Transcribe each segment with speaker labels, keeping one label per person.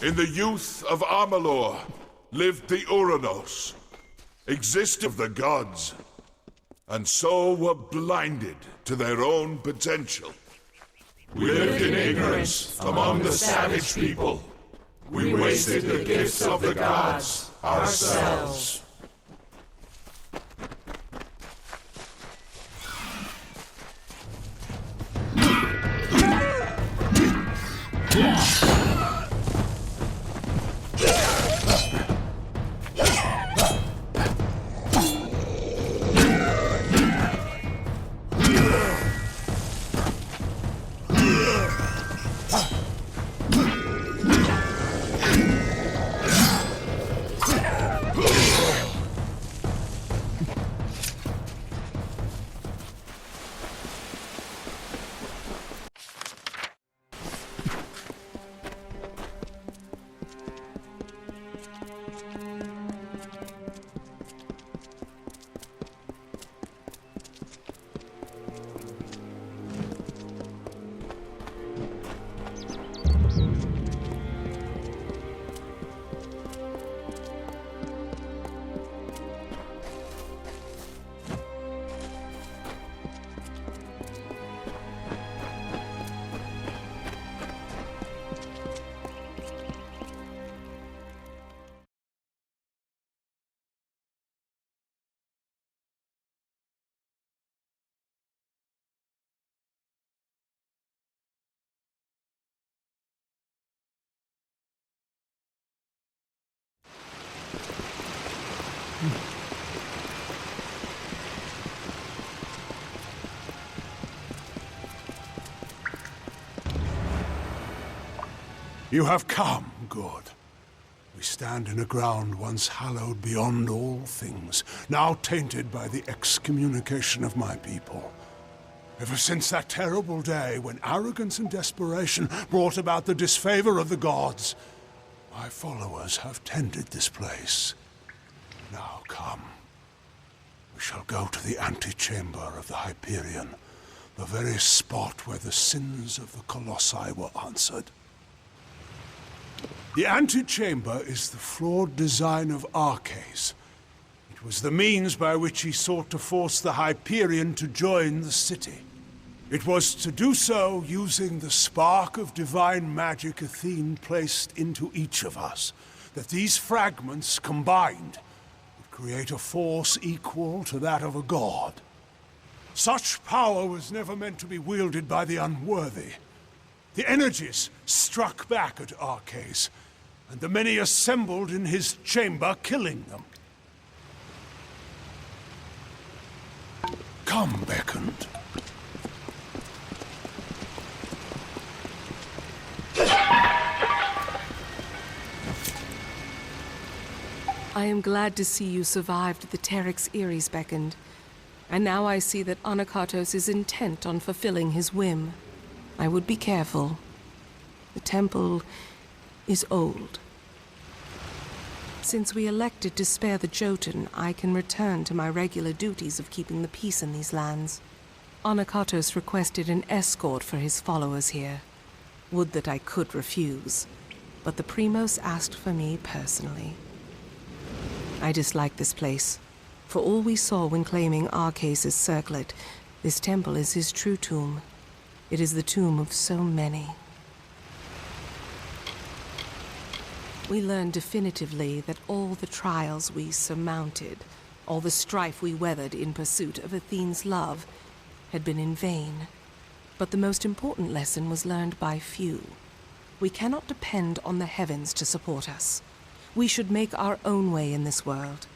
Speaker 1: In the youth of Amalur lived the Uranos, existed of the gods, and so were blinded to their own potential.
Speaker 2: We lived in ignorance among the savage people. We wasted the gifts of the gods ourselves.
Speaker 3: You have come, good. We stand in a ground once hallowed beyond all things, now tainted by the excommunication of my people. Ever since that terrible day when arrogance and desperation brought about the disfavor of the gods, my followers have tended this place. Now come. We shall go to the antechamber of the Hyperion, the very spot where the sins of the Colossi were answered. The antechamber is the flawed design of Arcais. It was the means by which he sought to force the Hyperion to join the city. It was to do so using the spark of divine magic Athene placed into each of us, that these fragments combined would create a force equal to that of a god. Such power was never meant to be wielded by the unworthy. The energies struck back at Arcais, and the many assembled in his chamber, killing them. Come, beckoned.
Speaker 4: I am glad to see you survived the Terex Eries beckoned. And now I see that Anakatos is intent on fulfilling his whim. I would be careful. The temple is old. Since we elected to spare the Jotun, I can return to my regular duties of keeping the peace in these lands. Anakatos requested an escort for his followers here. Would that I could refuse, but the Primos asked for me personally. I dislike this place. For all we saw when claiming Arcais' circlet, this temple is his true tomb. It is the tomb of so many. We learned definitively that all the trials we surmounted, all the strife we weathered in pursuit of Athene's love, had been in vain. But the most important lesson was learned by few. We cannot depend on the heavens to support us. We should make our own way in this world.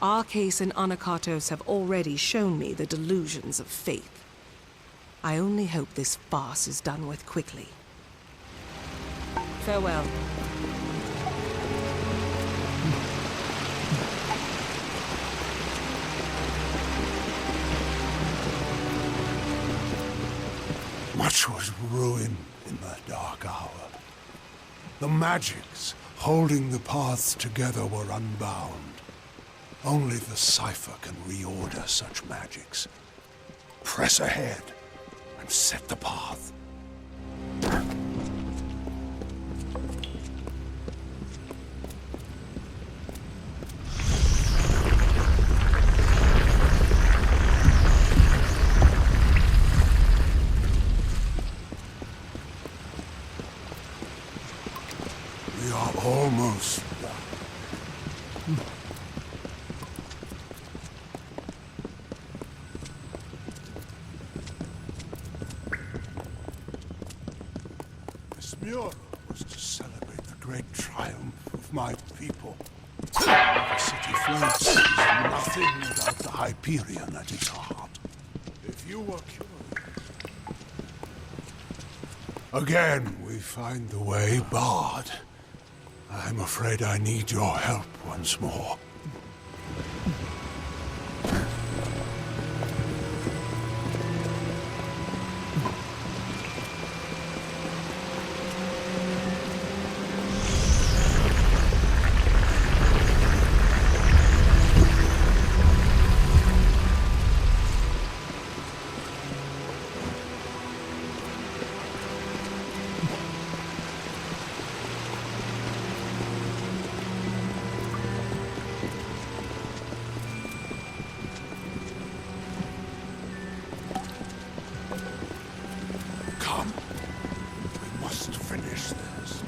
Speaker 4: Arcais and Anakatos have already shown me the delusions of faith. I only hope this farce is done with quickly. Farewell.
Speaker 3: Much was ruined in that dark hour. The magics holding the paths together were unbound. Only the cipher can reorder such magics. Press ahead and set the path. This mural was to celebrate the great triumph of my people. The city floats is nothing without the Hyperion at its heart. If you were curious... Again, we find the way barred. I'm afraid I need your help once more. Come. We must finish this.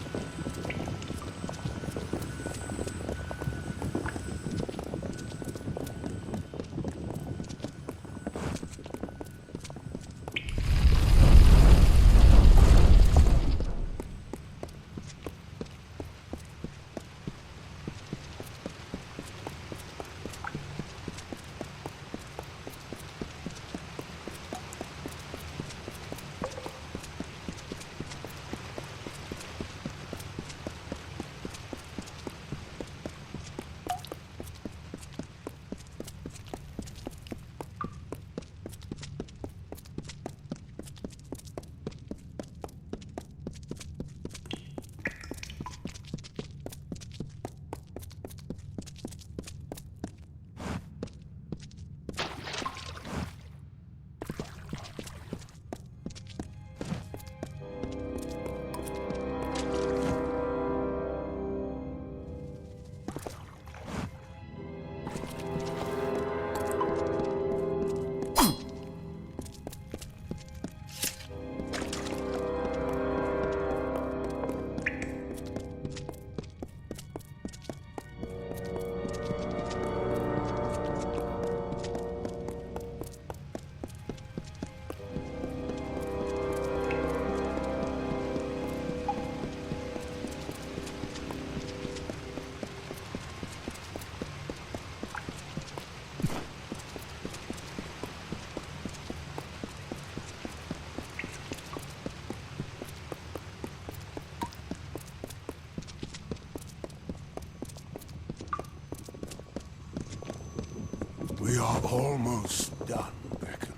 Speaker 3: We are almost done, Beckon.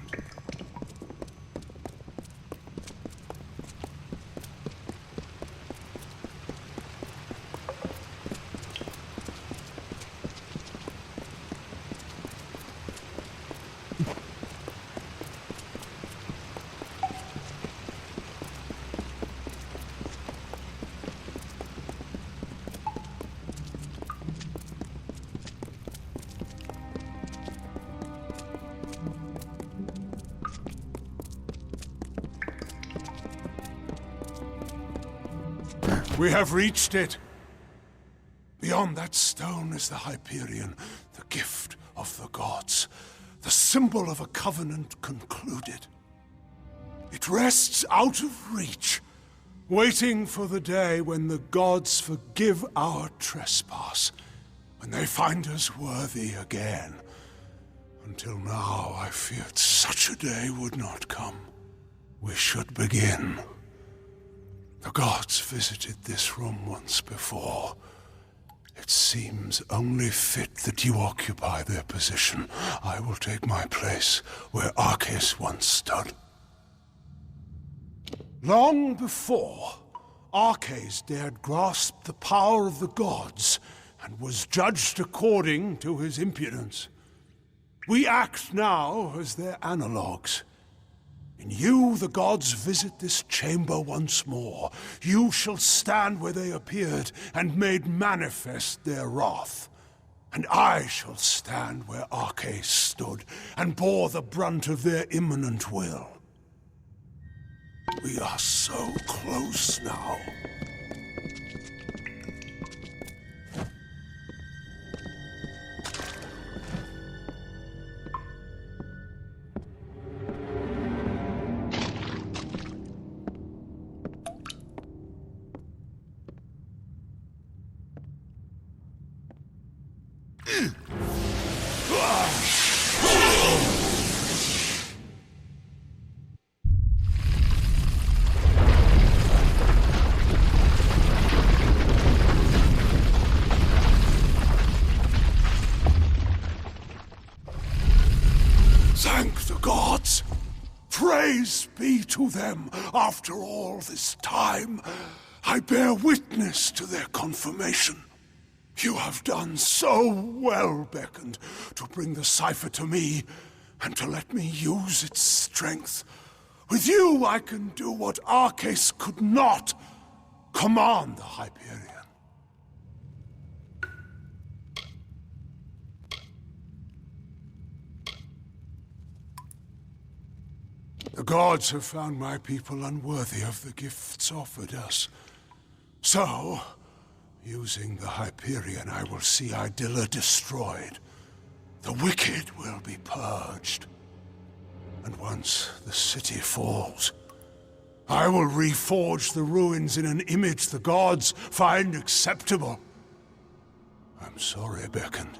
Speaker 3: We have reached it. Beyond that stone is the Hyperion, the gift of the gods, the symbol of a covenant concluded. It rests out of reach, waiting for the day when the gods forgive our trespass, when they find us worthy again. Until now, I feared such a day would not come. We should begin. The gods visited this room once before. It seems only fit that you occupy their position. I will take my place where Arceus once stood. Long before, Arceus dared grasp the power of the gods and was judged according to his impudence. We act now as their analogues. In you, the gods visit this chamber once more. You shall stand where they appeared and made manifest their wrath. And I shall stand where Arceus stood and bore the brunt of their imminent will. We are so close now. Thank the gods! Praise be to them after all this time. I bear witness to their confirmation. You have done so well, Beckoned, to bring the cipher to me and to let me use its strength. With you, I can do what Arcais could not. Command the Hyperion. The gods have found my people unworthy of the gifts offered us. So, using the Hyperion, I will see Idilla destroyed. The wicked will be purged. And once the city falls, I will reforge the ruins in an image the gods find acceptable. I'm sorry, Beckoned,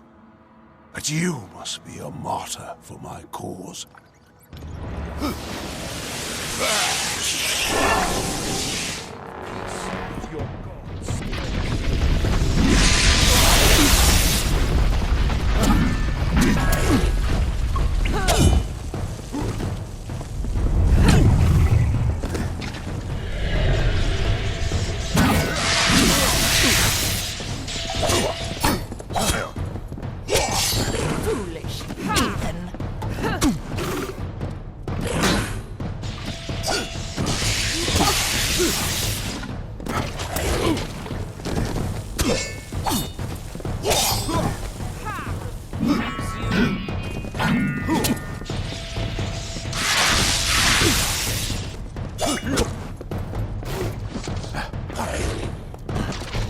Speaker 3: but you must be a martyr for my cause.
Speaker 4: Foolish heathen.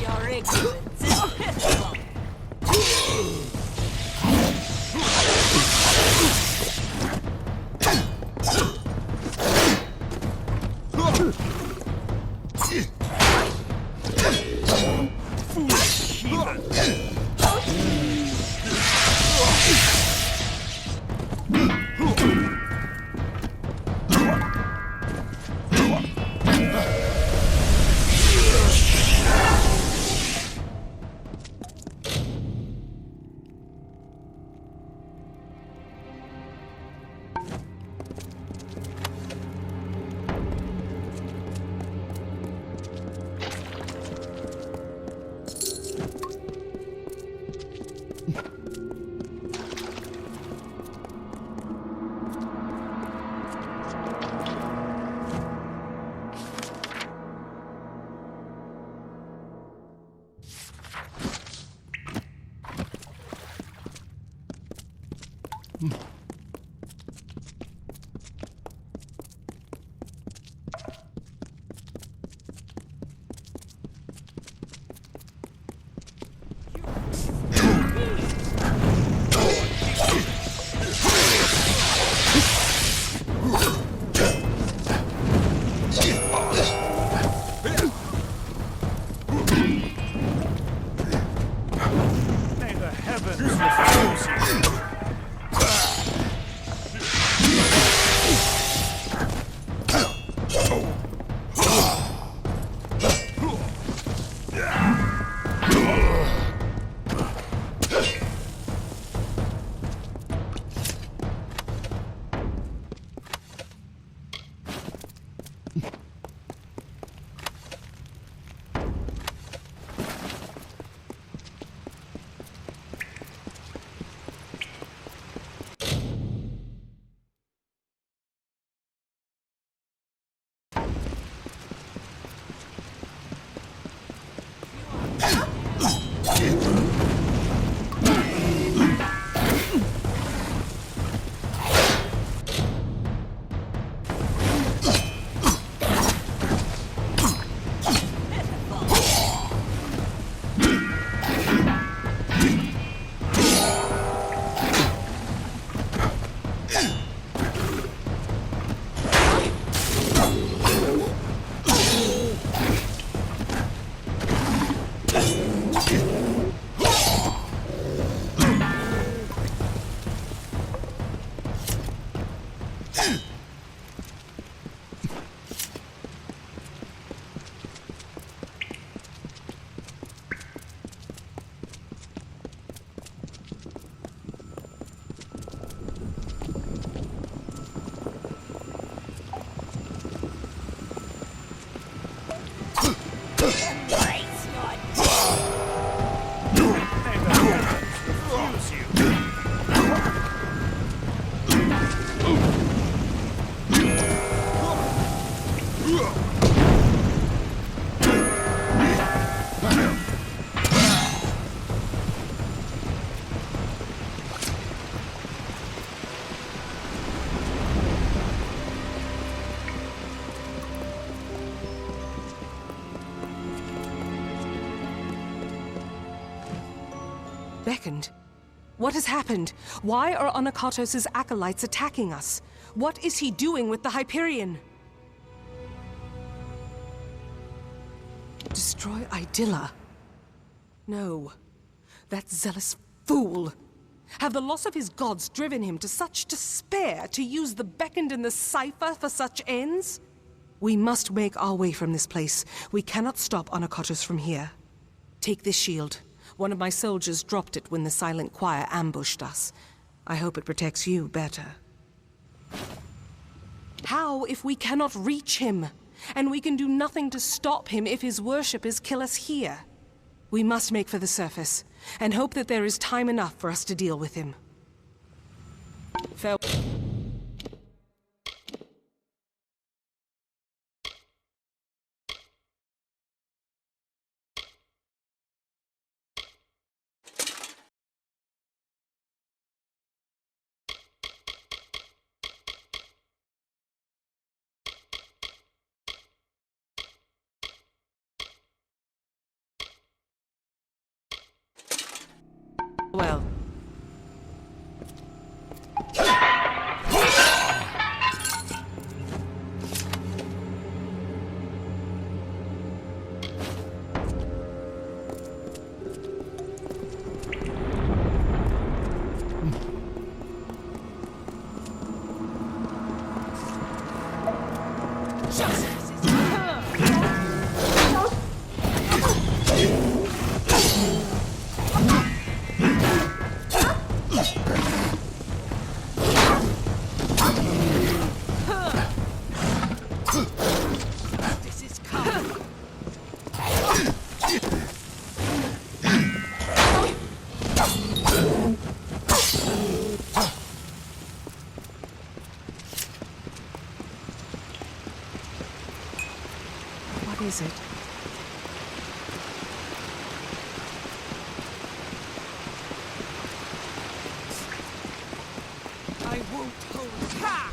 Speaker 4: Your ignorance is pitiful. Beckoned. What has happened? Why are Onakatos' acolytes attacking us? What is he doing with the Hyperion? Destroy Idylla? No. That zealous fool! Have the loss of his gods driven him to such despair to use the Beckoned and the Cipher for such ends? We must make our way from this place. We cannot stop Onakatos from here. Take this shield. One of my soldiers dropped it when the Silent Choir ambushed us. I hope it protects you better. How if we cannot reach him? And we can do nothing to stop him if his worshippers kill us here. We must make for the surface, and hope that there is time enough for us to deal with him. Farewell. Well. What is it? I won't hold back!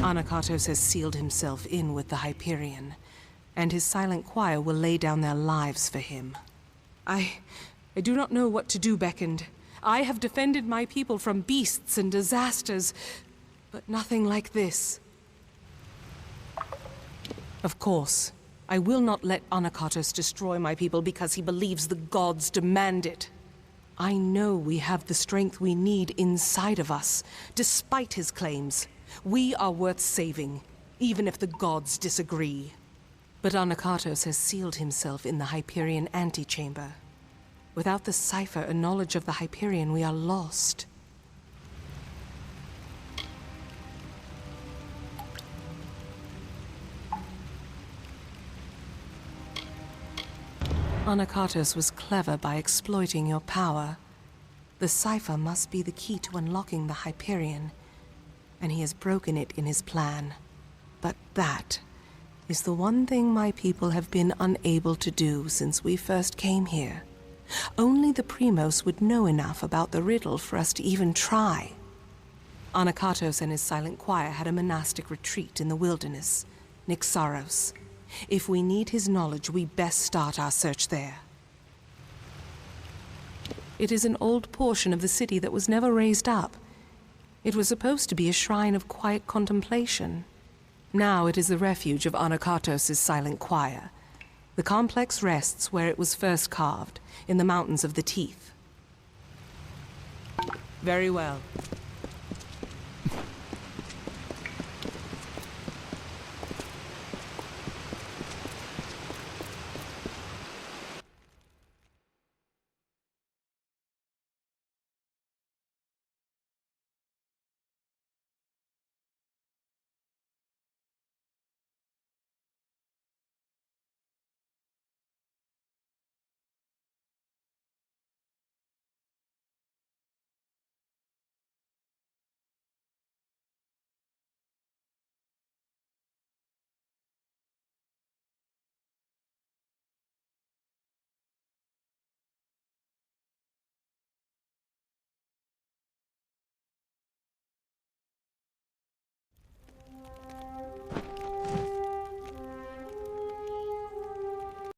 Speaker 4: Onakatos has sealed himself in with the Hyperion, and his Silent Choir will lay down their lives for him. I do not know what to do, Beckoned. I have defended my people from beasts and disasters, but nothing like this. Of course, I will not let Onakatos destroy my people because he believes the gods demand it. I know we have the strength we need inside of us, despite his claims. We are worth saving, even if the gods disagree. But Onakatos has sealed himself in the Hyperion antechamber. Without the cipher and knowledge of the Hyperion, we are lost. Onakatos was clever by exploiting your power. The cipher must be the key to unlocking the Hyperion, and he has broken it in his plan. But that is the one thing my people have been unable to do since we first came here. Only the Primos would know enough about the riddle for us to even try. Anakatos and his silent choir had a monastic retreat in the wilderness, Nyxaros. If we need his knowledge, we best start our search there. It is an old portion of the city that was never raised up. It was supposed to be a shrine of quiet contemplation. Now it is the refuge of Anakatos' silent choir. The complex rests where it was first carved, in the Mountains of the Teeth. Very well.